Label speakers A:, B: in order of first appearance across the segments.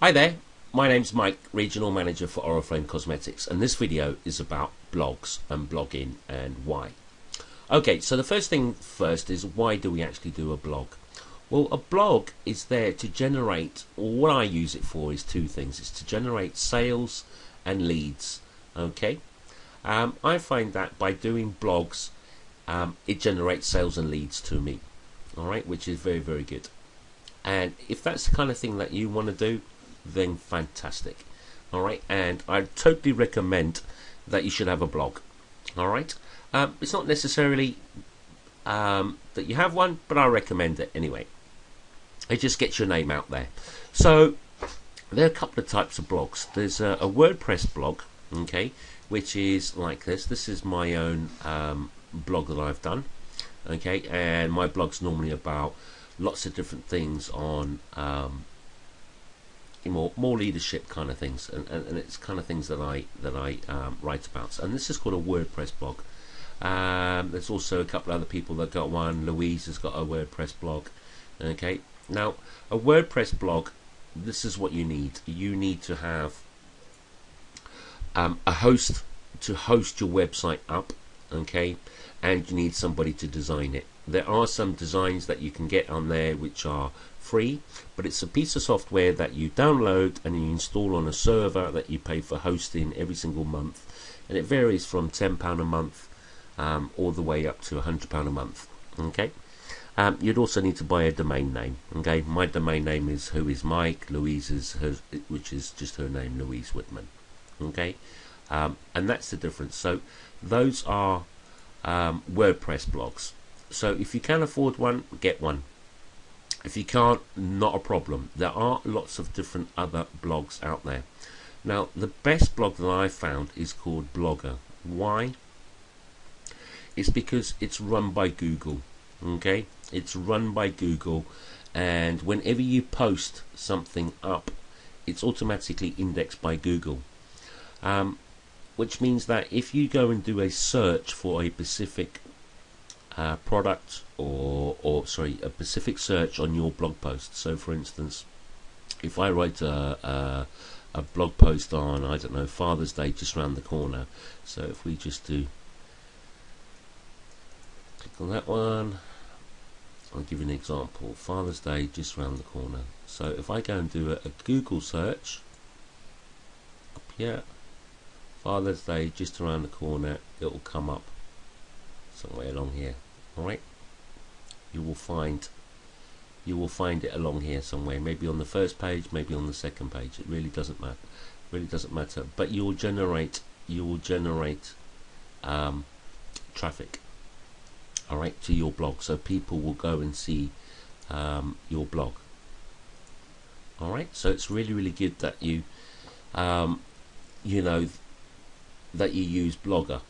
A: Hi there, my name's Mike, Regional Manager for Oriflame Cosmetics, and this video is about blogs and blogging and why. Okay, so the first thing first is, why do we actually do a blog? Well, a blog is there to generate, or what I use it for is two things. It's to generate sales and leads, okay? I find that by doing blogs, it generates sales and leads to me, alright, which is very, very good. And if that's the kind of thing that you want to do, then fantastic. Alright, and I totally recommend that you should have a blog. Alright, it's not necessarily that you have one, but I recommend it anyway. It just gets your name out there. So there are a couple of types of blogs. There's a WordPress blog, okay, which is like this. This is my own blog that I've done, okay, and my blog's normally about lots of different things on more leadership kind of things, and it's kind of things that I write about. And this is called a WordPress blog. There's also a couple of other people that got one. Louise has got a WordPress blog. Okay, now a WordPress blog, this is what you need. You need to have a host to host your website up, okay, and you need somebody to design it. There are some designs that you can get on there which are free, but it's a piece of software that you download and you install on a server that you pay for hosting every single month, and it varies from £10 a month all the way up to £100 a month. Okay, you'd also need to buy a domain name. Okay, my domain name is Who Is Mike. Louise's, which is just her name, Louise Whitman. Okay, and that's the difference. So those are WordPress blogs. So if you can afford one, get one. If you can't, not a problem. There are lots of different other blogs out there. Now, the best blog that I found is called Blogger. Why? It's because it's run by Google. Okay, it's run by Google, and whenever you post something up, it's automatically indexed by Google. Which means that if you go and do a search for a specific product, or a specific search on your blog post. So for instance, if I write a blog post on, I don't know, Father's Day just around the corner, so if we just do click on that one, I'll give you an example. Father's Day just around the corner. So if I go and do a Google search up here, Father's Day just around the corner, it will come up somewhere along here. Alright, you will find it along here somewhere, maybe on the first page, maybe on the second page. It really doesn't matter. But you will generate traffic, alright, to your blog, so people will go and see your blog. Alright, so it's really good that you that you use Blogger.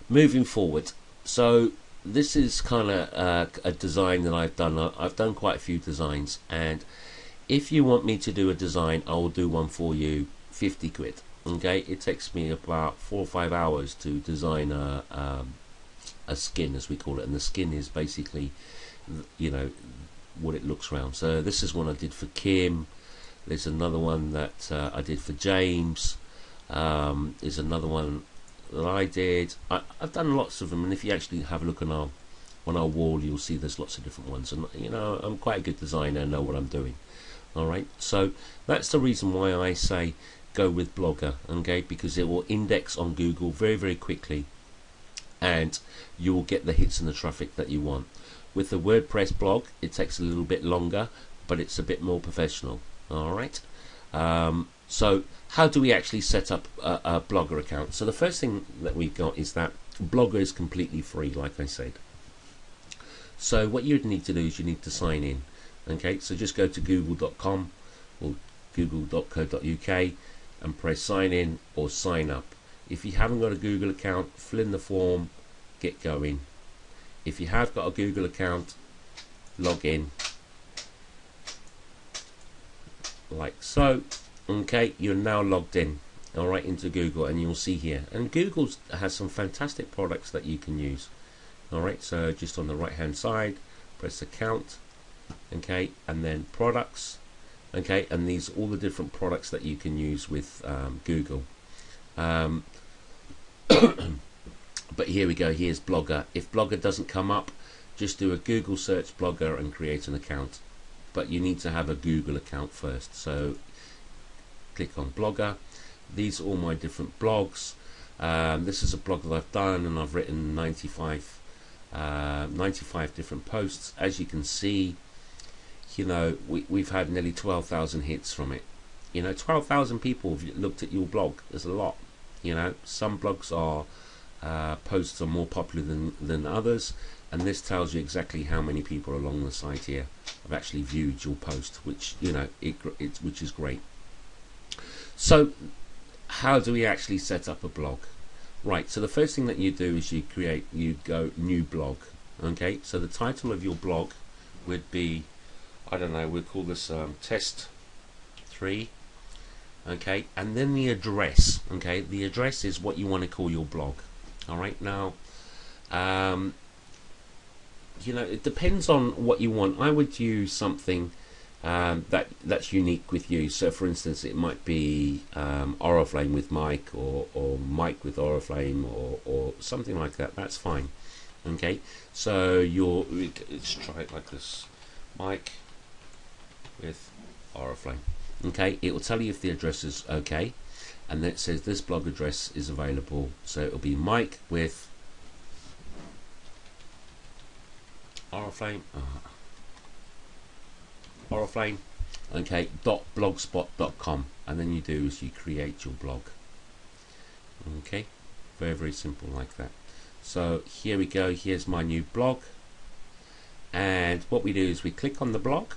A: Moving forward, so this is kind of a design that I've done. I've done quite a few designs, and if you want me to do a design, I will do one for you, 50 quid. Okay, it takes me about 4 or 5 hours to design a skin, as we call it, and the skin is basically, what it looks around. So this is one I did for Kim. There's another one that I did for James. There's another one that I did. I've done lots of them, and if you actually have a look on our wall, you'll see there's lots of different ones. And I'm quite a good designer, I know what I'm doing. Alright, so that's the reason why I say go with Blogger, okay, because it will index on Google very quickly, and you will get the hits and the traffic that you want. With the WordPress blog, it takes a little bit longer, but it's a bit more professional. Alright, so how do we actually set up a Blogger account? So the first thing that we've got is that Blogger is completely free, like I said. So what you'd need to do is you need to sign in. Okay, so just go to google.com or google.co.uk and press sign in or sign up. If you haven't got a Google account, fill in the form, get going. If you have got a Google account, log in like so. Okay, you're now logged in, alright, into Google, and you'll see here, and Google has some fantastic products that you can use. Alright, so just on the right hand side, press account, okay, and then products, Okay, and these are all the different products that you can use with Google. Um, but here we go, here's Blogger. If Blogger doesn't come up, just do a Google search Blogger and create an account. But you need to have a Google account first. So click on Blogger. These are all my different blogs. This is a blog that I've done, and I've written 95 different posts. As you can see, you know, we've had nearly 12,000 hits from it. You know, 12,000 people have looked at your blog. There's a lot. You know, some blogs are posts are more popular than others, and this tells you exactly how many people along the site here have actually viewed your post, which, you know, which is great. So how do we actually set up a blog? Right, so the first thing that you do is you go new blog. Okay, so the title of your blog would be, I don't know, we'll call this test 3. Okay, and then the address. Okay, the address is what you want to call your blog. All right, now you know, it depends on what you want. I would use something that's unique with you. So for instance, it might be Oriflame with Mike, or Mike with Oriflame, or something like that. That's fine. Okay, so let's try it like this: Mike with Oriflame. Okay, it will tell you if the address is okay, and then it says this blog address is available. So it will be Mike with Oriflame. Oriflame, okay, .blogspot.com, and then you do is you create your blog. Okay, very simple like that. So here we go, here's my new blog, and what we do is we click on the blog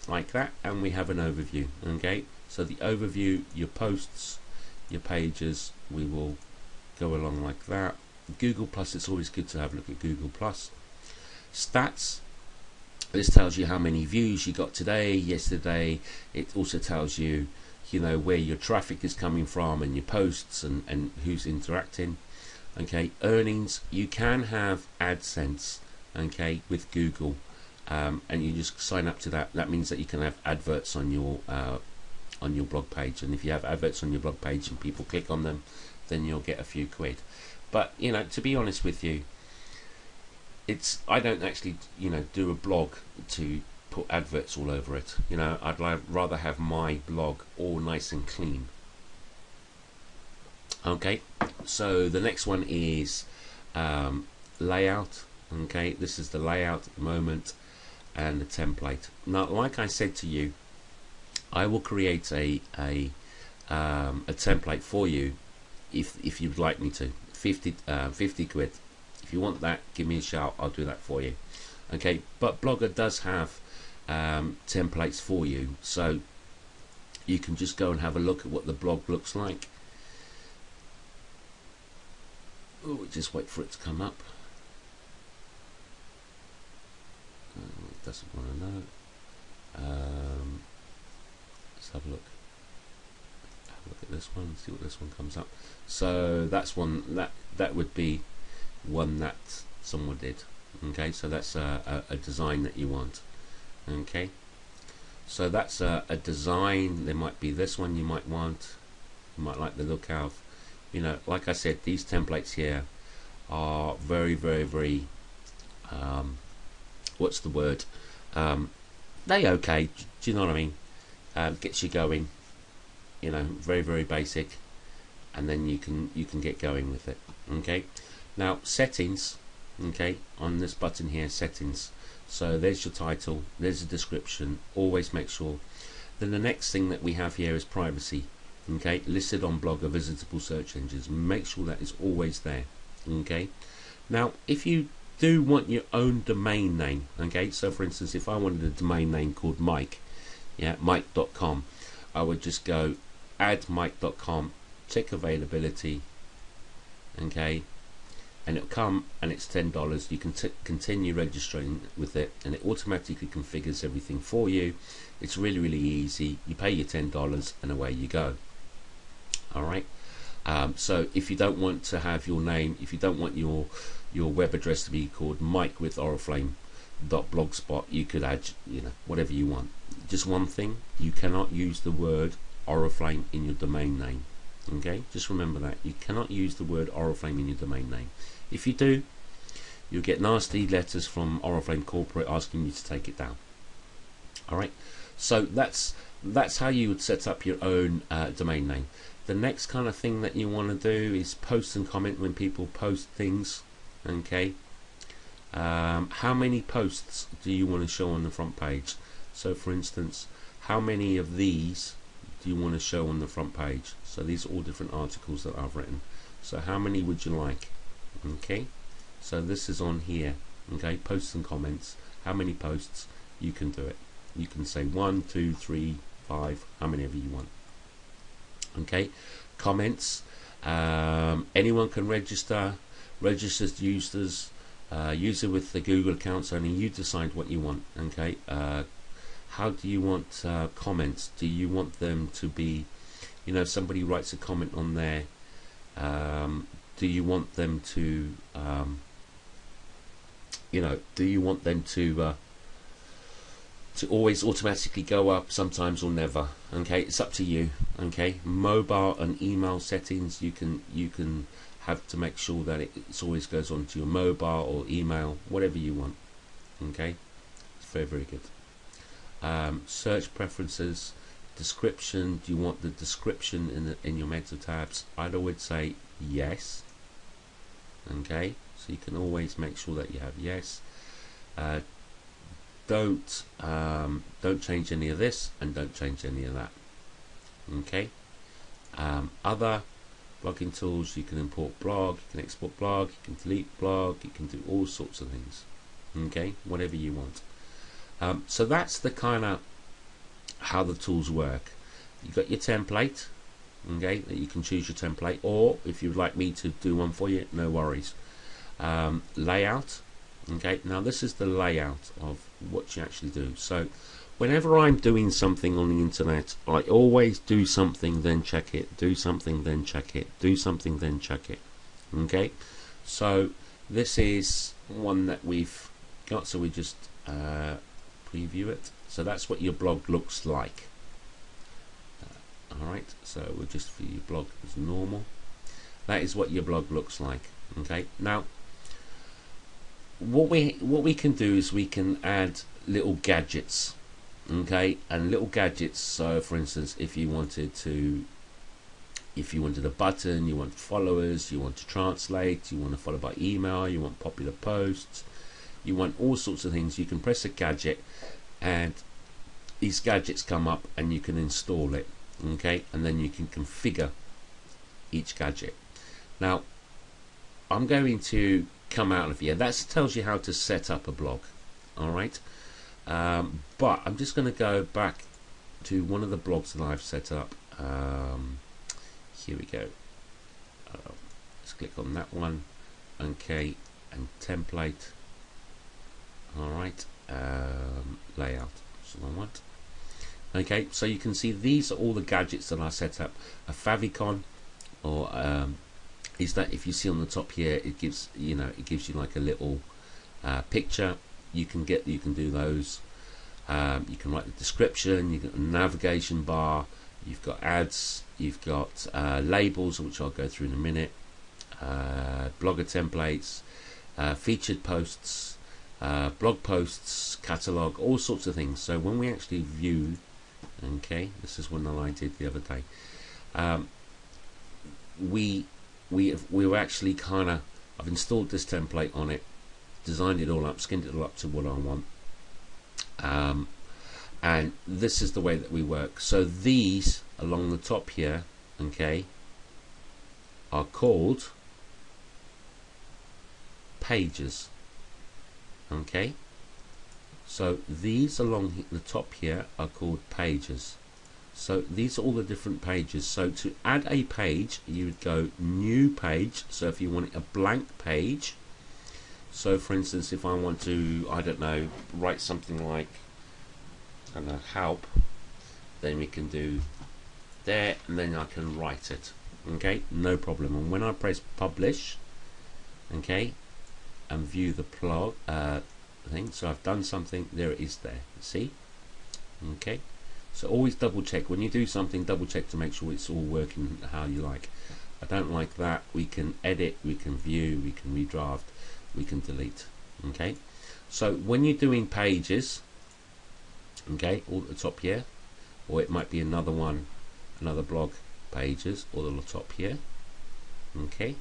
A: like that, and we have an overview. Okay, so the overview, your posts, your pages, we will go along like that. Google Plus, it's always good to have a look at Google Plus. Stats, this tells you how many views you got today, yesterday. It also tells you, you know, where your traffic is coming from, and your posts, and who's interacting. Okay, earnings, you can have AdSense, okay, with Google, and you just sign up to that. That means that you can have adverts on your blog page, and if you have adverts on your blog page and people click on them, then you'll get a few quid. But, you know, to be honest with you, I don't actually, you know, do a blog to put adverts all over it. You know, I'd rather have my blog all nice and clean. Okay, so the next one is layout. Okay, this is the layout at the moment, and the template. Now, like I said to you, I will create a template for you if you'd like me to. 50 quid. If you want that, give me a shout, I'll do that for you. Okay, but Blogger does have templates for you, so you can just go and have a look at what the blog looks like. Oh, just wait for it to come up. It doesn't want to know. Let's have a look. Have a look at this one, see what this one comes up. So that's one that would be one that someone did. Okay, so that's a design that you want. Okay, so that's a design. There might be this one you might want. You might like the look of. You know, like I said, these templates here are very what's the word? They okay. Do you know what I mean? Gets you going. You know, very basic, and then you can get going with it. Okay. Now settings, okay, on this button here, settings. So there's your title, there's a description. Always make sure. Then the next thing that we have here is privacy. Okay, listed on Blogger visitable search engines. Make sure that is always there. Okay. Now, if you do want your own domain name, okay, so for instance, if I wanted a domain name called Mike, yeah, Mike.com, I would just go add Mike.com, check availability, okay, and it'll come, and it's $10. You can continue registering with it, and it automatically configures everything for you. It's really easy. You pay your $10 and away you go. Alright, so if you don't want to have your name, if you don't want your web address to be called Mike with Oriflame.blogspot, you could add, you know, whatever you want. just one thing: you cannot use the word Oriflame in your domain name. Okay, just remember that you cannot use the word Oriflame in your domain name. If you do, you'll get nasty letters from Oriflame Corporate asking you to take it down. Alright, so that's how you would set up your own domain name. The next kind of thing that you want to do is post and comment when people post things. Okay, how many posts do you want to show on the front page? So for instance, how many of these do you want to show on the front page? So these are all different articles that I've written. So how many would you like? Okay, so this is on here. Okay, posts and comments. How many posts? You can do it. You can say 1, 2, 3, 5, how many ever you want. Okay, comments. Anyone can register. Registered users. User with the Google accounts. Only you decide what you want. Okay. How do you want comments? Do you want them to be, you know, if somebody writes a comment on there, do you want them to, you know, do you want them to always automatically go up sometimes or never? Okay, it's up to you. Okay, mobile and email settings, you can have to make sure that it always goes onto your mobile or email, whatever you want. Okay, it's very good. Search preferences, description. Do you want the description in your meta tabs? I'd always say yes. Okay, so you can always make sure that you have yes. Don't change any of this, and don't change any of that. Okay. Other blogging tools, you can import blog, you can export blog, you can delete blog, you can do all sorts of things. Okay, whatever you want. So that's the kind of how the tools work. You've got your template, okay, that you can choose your template, or if you'd like me to do one for you, no worries. Layout, okay, now this is the layout of what you actually do. So whenever I'm doing something on the internet, I always do something, then check it, do something, then check it, do something, then check it. Okay, so this is one that we've got, so we just preview it. So that's what your blog looks like. Alright, so we'll just view your blog as normal. That is what your blog looks like. Okay, now what we can do is we can add little gadgets. Okay, and little gadgets, so for instance, if you wanted a button, you want followers, you want to translate, you want to follow by email, you want popular posts, you want all sorts of things, you can press a gadget and these gadgets come up and you can install it. Okay, and then you can configure each gadget. Now I'm going to come out of here. That tells you how to set up a blog. Alright, but I'm just going to go back to one of the blogs that I've set up. Here we go. Let's click on that one. Okay, and template. Alright, layout. That's what I want. Okay, so you can see these are all the gadgets that I set up. A favicon, or is that if you see on the top here, it gives you like a little picture. You can do those. You can write the description. You've got a navigation bar. You've got ads. You've got labels, which I'll go through in a minute. Blogger templates, featured posts, blog posts, catalog, all sorts of things. So when we actually view, okay, this is one that I did the other day. We've actually kind of, I've installed this template on it, designed it all up, skinned it all up to what I want, and this is the way that we work. So these along the top here, okay, are called pages. Okay, so these along the top here are called pages. So these are all the different pages. So to add a page, you would go new page. So if you want a blank page, so for instance, if I want to, I don't know, write something like, I don't know, help, then we can do there, and then I can write it. Okay, no problem. And when I press publish, okay, and view the blog thing, so I've done something, there it is there, see? Okay, so always double check when you do something, double check to make sure it's all working how you like. I don't like that. We can edit, we can view, we can redraft, we can delete. Okay, so when you're doing pages, okay, all at the top here, or it might be another one, another blog, pages, all at the top here. Okay,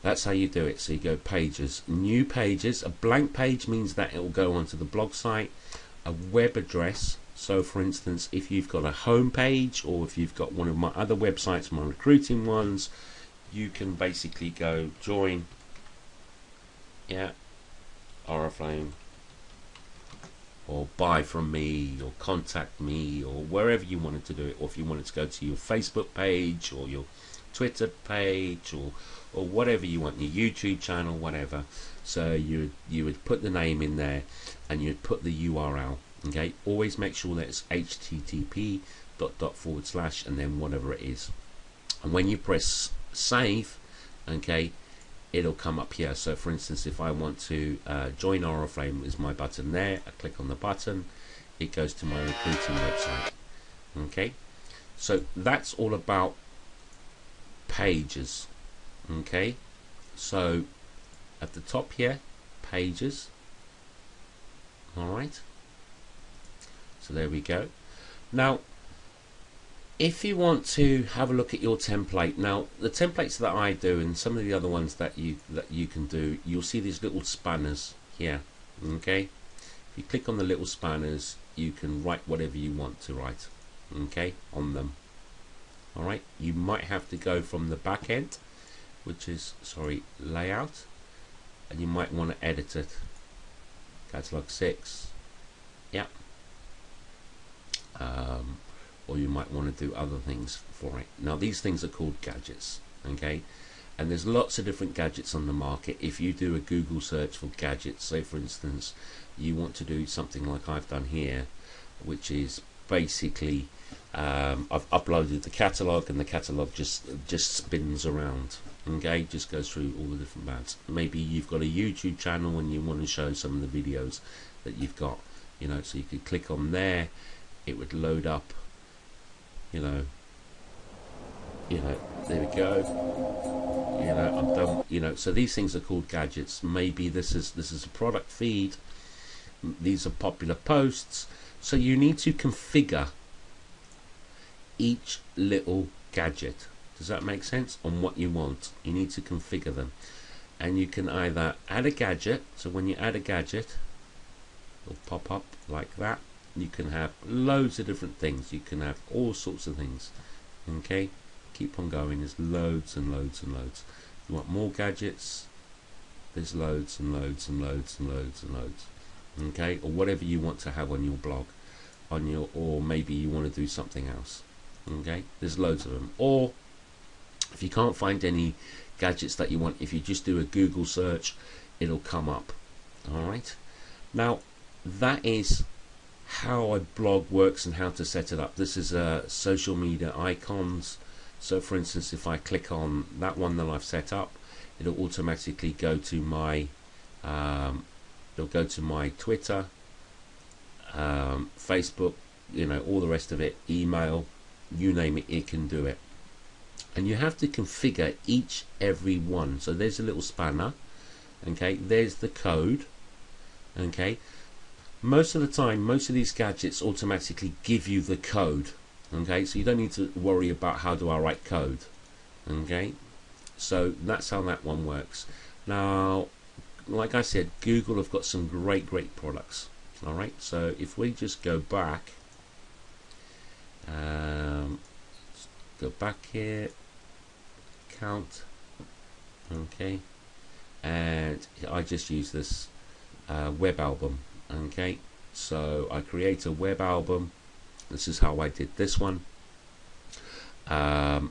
A: that's how you do it. So you go pages, new pages. A blank page means that it will go onto the blog site. A web address, so for instance, if you've got a home page, or if you've got one of my other websites, my recruiting ones, you can basically go join, yeah, Oriflame, or buy from me, or contact me, or wherever you wanted to do it, or if you wanted to go to your Facebook page or your Twitter page, or whatever you want, your YouTube channel, whatever. So you would put the name in there, and you'd put the URL. Okay, always make sure that it's http // and then whatever it is. And when you press save, okay, it'll come up here. So for instance, if I want to join Oriflame, is my button there. I click on the button, it goes to my recruiting website. Okay, so that's all about pages. Okay, so at the top here, pages. All right, so there we go. Now if you want to have a look at your template, now the templates that I do and some of the other ones that you can do, you'll see these little spanners here. Okay, if you click on the little spanners, you can write whatever you want to write, okay, on them. All right, you might have to go from the back end, which is, sorry, layout, and you might want to edit it. Catalog 6, yeah, or you might want to do other things for it. Now these things are called gadgets, okay, and there's lots of different gadgets on the market. If you do a Google search for gadgets, say for instance you want to do something like I've done here, which is basically I've uploaded the catalog, and the catalog just spins around. Okay, just goes through all the different bands. Maybe you've got a YouTube channel and you want to show some of the videos that you've got, you know, so you could click on there, it would load up, you know, there we go, I'm done, so these things are called gadgets. Maybe this is a product feed, these are popular posts, so you need to configure each little gadget. Does that make sense? On what you want, you need to configure them, and you can either add a gadget. So when you add a gadget, it'll pop up like that. You can have loads of different things. You can have all sorts of things. Okay, keep on going. There's loads and loads and loads. You want more gadgets? There's loads and loads and loads and loads and loads. Okay, or whatever you want to have on your blog, or maybe you want to do something else. Okay, there's loads of them. Or if you can't find any gadgets that you want, if you just do a Google search, it'll come up. All right, now that is how a blog works and how to set it up. This is social media icons. So for instance, if I click on that one that I've set up, it'll automatically go to my Twitter, Facebook, all the rest of it, email, you name it, it can do it. And you have to configure every one. So there's a little spanner, okay, there's the code, okay. Most of the time, most of these gadgets automatically give you the code, okay, so you don't need to worry about how do I write code, okay. So that's how that one works. Now, like I said, Google have got some great products. All right, so if we just go back, go back here, count, okay, and I just use this web album. Okay, so I create a web album. This is how I did this one, and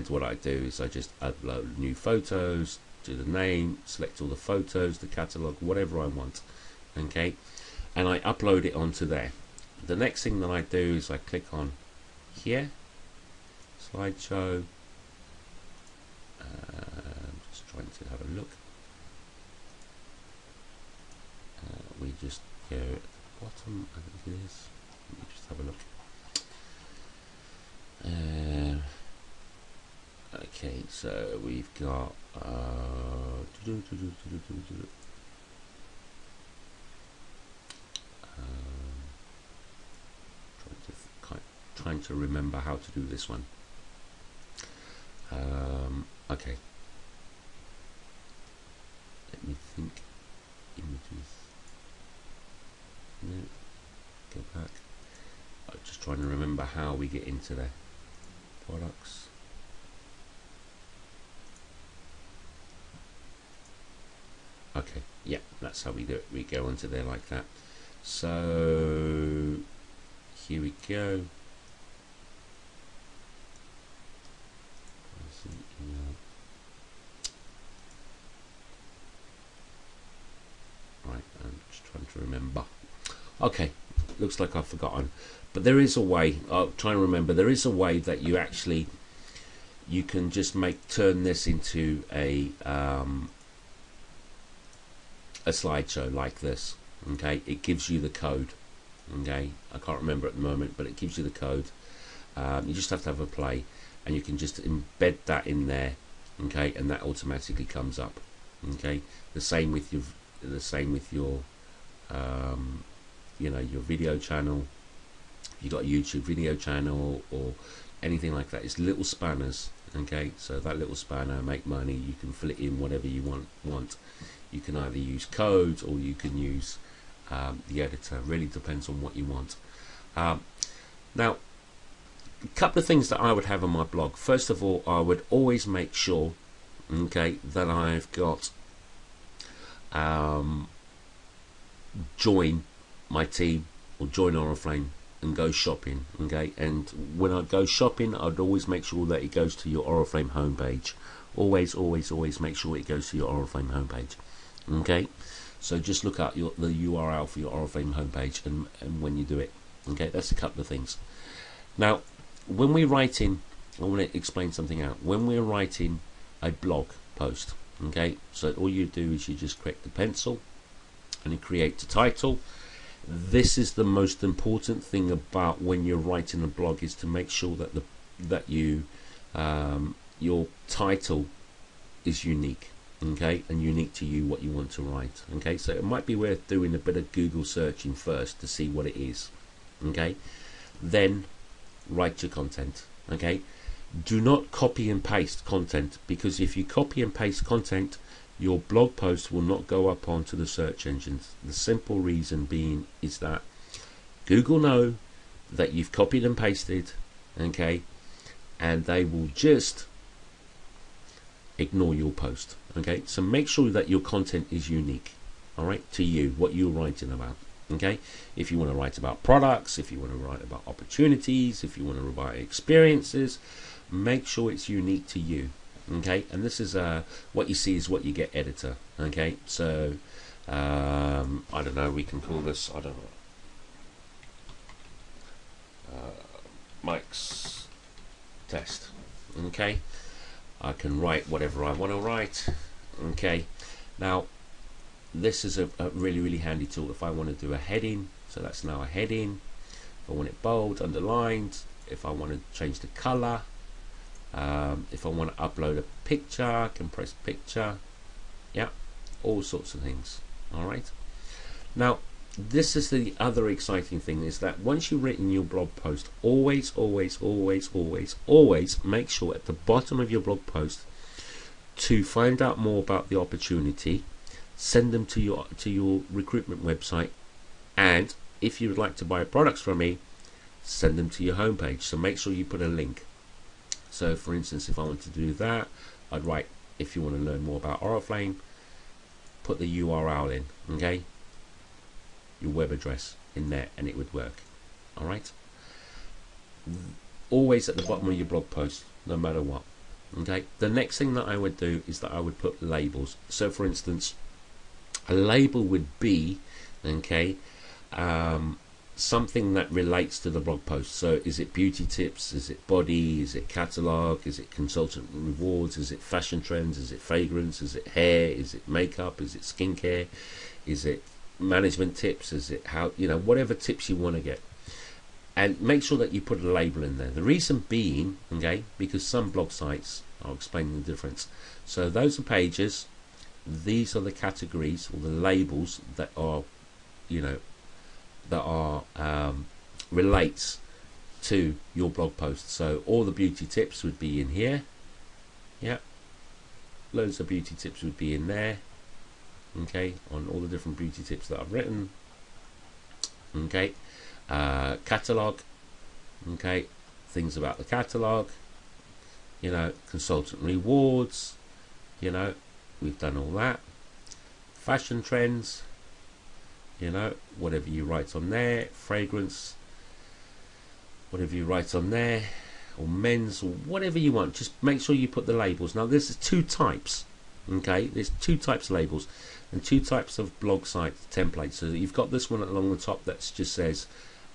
A: what I do is I just upload new photos, do the name, select all the photos, the catalog, whatever I want, okay, and I upload it onto there. The next thing that I do is I click on here, slideshow. Just trying to have a look. We just go at the bottom, I think it is. Let me just have a look. Okay, so we've got trying to remember how to do this one. Okay, let me think. Images. No, go back. I'm just trying to remember how we get into there. Products. Okay, yeah, that's how we do it. We go onto there like that. So here we go. Right, I'm just trying to remember. Okay, looks like I've forgotten, but there is a way. I'll try and remember. There is a way that you can just turn this into a slideshow like this. Okay, it gives you the code. Okay, I can't remember at the moment, but it gives you the code. You just have to have a play, and you can just embed that in there. Okay, and that automatically comes up. Okay, the same with your you know, your video channel. If you've got a YouTube video channel or anything like that, it's little spanners. Okay, so that little spanner, make money. You can fill it in whatever you want. You can either use code or you can use the editor. Really depends on what you want. Now, a couple of things that I would have on my blog. First of all, I would always make sure, okay, that I've got join my team or join Oriflame and go shopping. Okay, and when I go shopping, I'd always make sure that it goes to your Oriflame homepage. Always make sure it goes to your Oriflame homepage. Okay, so just look up the URL for your Oriflame homepage and when you do it. Okay, that's a couple of things. Now, when we're writing, I want to explain something out. When we're writing a blog post, okay, so all you do is you just click the pencil and you create the title. This is the most important thing about when you're writing a blog, is to make sure that your title is unique, okay, and unique to you, what you want to write. Okay, so it might be worth doing a bit of Google searching first to see what it is. Okay, then write your content. Okay, do not copy and paste content, because if you copy and paste content, your blog post will not go up onto the search engines. The simple reason being is that Google know that you've copied and pasted, okay, and they will just ignore your post. Okay, so make sure that your content is unique, all right, to you, what you're writing about. Okay, if you want to write about products, if you want to write about opportunities, if you want to write experiences, make sure it's unique to you. Okay, and this is what you see is what you get, editor. Okay, so I don't know, we can call this, I don't know, Mike's test. Okay, I can write whatever I want to write. Okay, now this is a really handy tool. If I want to do a heading, so that's now a heading. If I want it bold, underlined, if I want to change the color, if I want to upload a picture, I can press picture. Yeah, all sorts of things. All right, now this is the other exciting thing, is that once you've written your blog post, always make sure at the bottom of your blog post to find out more about the opportunity, send them to your recruitment website, and if you would like to buy products from me, send them to your homepage. So make sure you put a link. So for instance, if I want to do that, I'd write, if you want to learn more about Oriflame, put the URL in, okay, your web address in there, and it would work. All right, always at the bottom of your blog post, no matter what. Okay, the next thing that I would do is that I would put labels. So for instance, a label would be, okay, something that relates to the blog post. So is it beauty tips, is it body, is it catalog, is it consultant rewards, is it fashion trends, is it fragrance, is it hair, is it makeup, is it skincare, is it management tips? Is it how, whatever tips you want to get, and make sure that you put a label in there. The reason being, okay, because some blog sites, I'll explain the difference. So those are pages, these are the categories or the labels that are, relates to your blog post. So all the beauty tips would be in here. Yeah, loads of beauty tips would be in there. Okay, on all the different beauty tips that I've written. Okay, catalog. Okay, things about the catalog. Consultant rewards. We've done all that. Fashion trends. Whatever you write on there. Fragrance. Whatever you write on there, or men's, or whatever you want. Just make sure you put the labels. Now there's two types. Okay, there's two types of labels and two types of blog site templates. So you've got this one along the top that just says,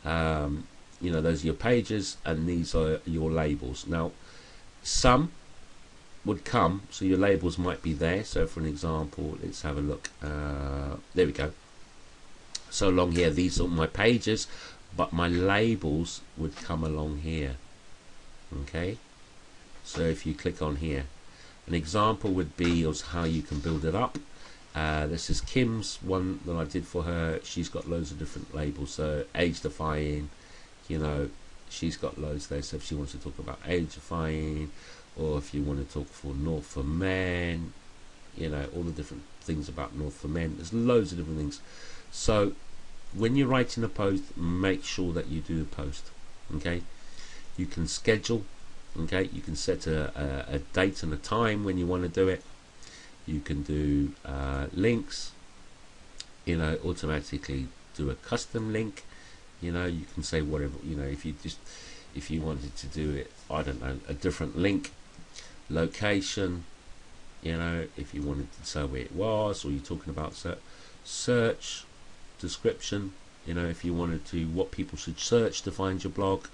A: those are your pages and these are your labels. Now, some would come, so your labels might be there. So for an example, let's have a look. There we go. So along here, these are my pages, but my labels would come along here. Okay, so if you click on here, an example would be of how you can build it up. This is Kim's one that I did for her. She's got loads of different labels. So age defying, she's got loads there. So if she wants to talk about age defying, or if you want to talk for North for Men, all the different things about North for Men. There's loads of different things. So when you're writing a post, make sure that you do a post. Okay, you can schedule. Okay, you can set a date and a time when you want to do it. You can do links, automatically do a custom link. You can say whatever, if you wanted to do it, I don't know, a different link, location, if you wanted to say where it was, or you're talking about search, description, if you wanted to, what people should search to find your blog,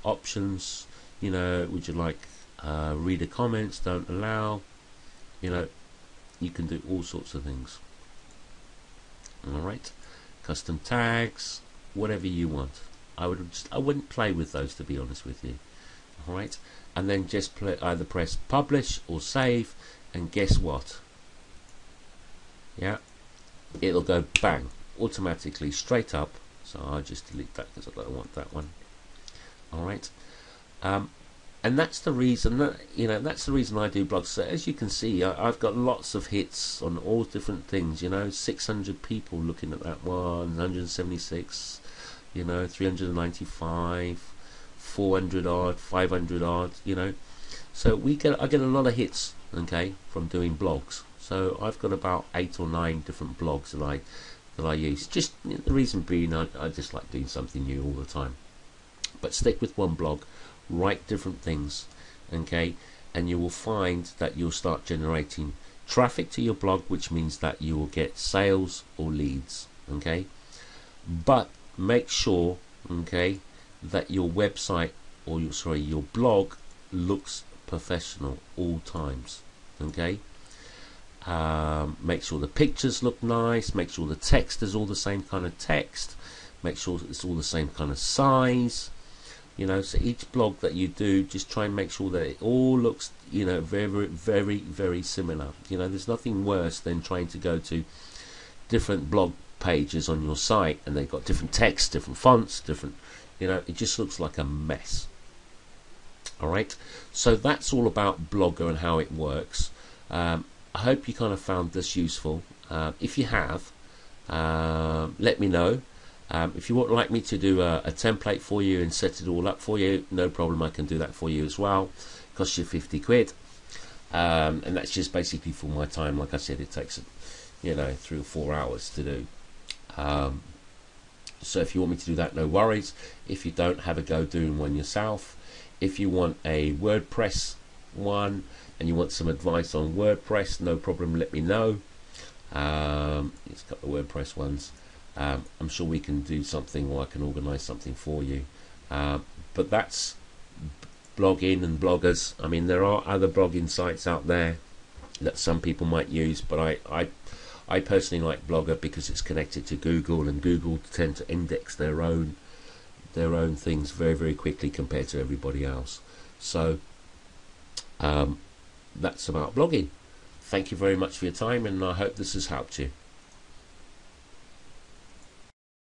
A: options, would you like reader comments, don't allow, you can do all sorts of things. Alright, custom tags, whatever you want. I wouldn't play with those, to be honest with you. Alright, and then just either press publish or save, and guess what? Yeah, it'll go bang, automatically straight up. So I'll just delete that because I don't want that one. Alright, and that's the reason that that's the reason I do blogs. So as you can see, I've got lots of hits on all different things. 600 people looking at that one, 176, 395, 400 odd, 500 odd. So I get a lot of hits, okay, from doing blogs. So I've got about 8 or 9 different blogs that I use. Just the reason being, I just like doing something new all the time. But stick with one blog, write different things, okay, and you will find that you'll start generating traffic to your blog, which means that you will get sales or leads, okay. But make sure, okay, that your website or your blog looks professional all times, okay. Make sure the pictures look nice, make sure the text is all the same kind of text, make sure it's all the same kind of size. So each blog that you do, just try and make sure that it all looks, very, very, very similar. There's nothing worse than trying to go to different blog pages on your site and they've got different text, different fonts, different, it just looks like a mess. Alright, so that's all about Blogger and how it works. I hope you kind of found this useful. If you have, let me know. If you would like me to do a template for you and set it all up for you, no problem, I can do that for you as well. Costs you 50 quid, and that's just basically for my time. Like I said, it takes 3 or 4 hours to do. So if you want me to do that, no worries. If you don't, have a go doing one yourself. If you want a WordPress one and you want some advice on WordPress, no problem, let me know. It's got the WordPress ones. I'm sure we can do something, or I can organise something for you. But that's blogging and bloggers. I mean, there are other blogging sites out there that some people might use, but I personally like Blogger because it's connected to Google, and Google tend to index their own things very, very quickly compared to everybody else. So that's about blogging. Thank you very much for your time, and I hope this has helped you.